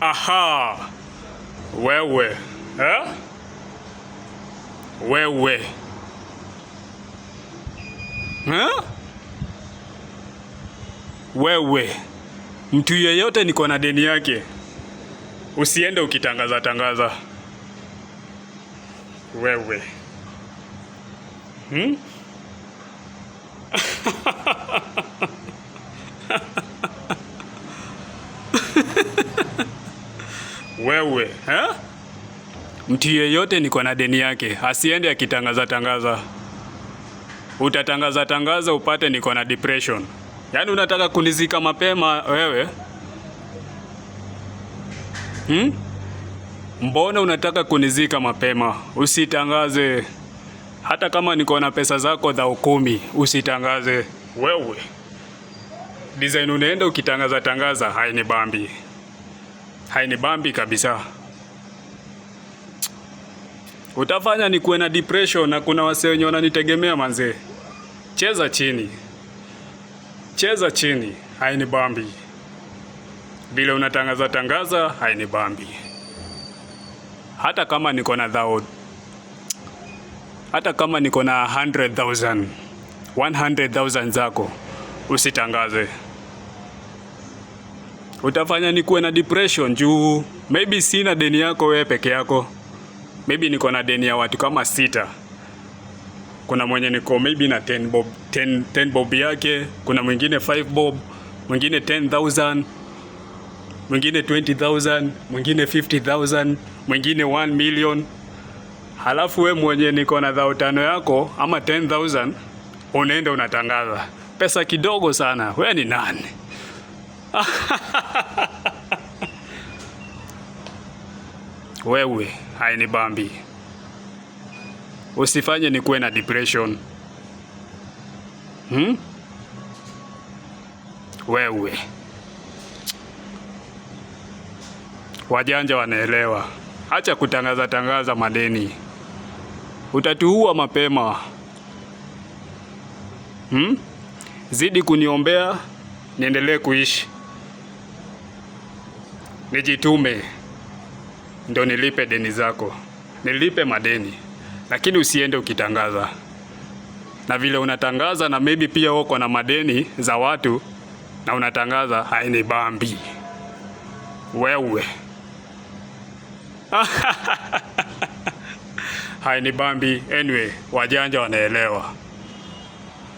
Aha, wewe eh? Wewe eh? Wewe mtu yeyote niko na deni yake, usiende ukitangaza tangaza. Wewe Wewe eh? Mtu yeyote niko na deni yake asiende akitangaza tangaza. Utatangaza tangaza upate niko na depression. Yaani unataka kunizika mapema wewe? Mbona unataka kunizika mapema? Usitangaze. Hata kama niko na pesa zako za 10, usitangaze. Wewe design unaenda ukitangaza tangaza, hainibambi. Hainibambi kabisa. Utafanya nikuwe na depression na kuna wase wenye wananitegemea manze. Cheza chini. Cheza chini, hainibambi. Bila unatangaza tangaza, hainibambi. Hata kama niko na hata kama niko na 100,000, 100,000 zako, usitangaze. Utafanya nikuwe na depression juu maybe sina deni yako wewe peke yako. Maybe niko na deni ya watu kama 6. Kuna mwenye niko maybe na 10 bob yake, kuna mwingine 5 bob, mwingine 10,000, mwingine 20,000, mwingine 50,000, mwingine 1 million. Halafu we mwenye niko na 5,000 yako ama 10,000 unaenda unatangaza. Pesa kidogo sana. We ni nani? Wewe hainibambi. Usifanye nikuwe na depression. Wewe wajanja wanaelewa. Acha kutangaza tangaza madeni. Utatuua mapema. Zidi kuniombea niendelee kuishi. Nijitume ndio nilipe deni zako. Nilipe madeni. Lakini usiende ukitangaza. Na vile unatangaza na maybe pia uko na madeni za watu na unatangaza, hainibambi. Wewe hainibambi. Anyway, wajanja wanaelewa.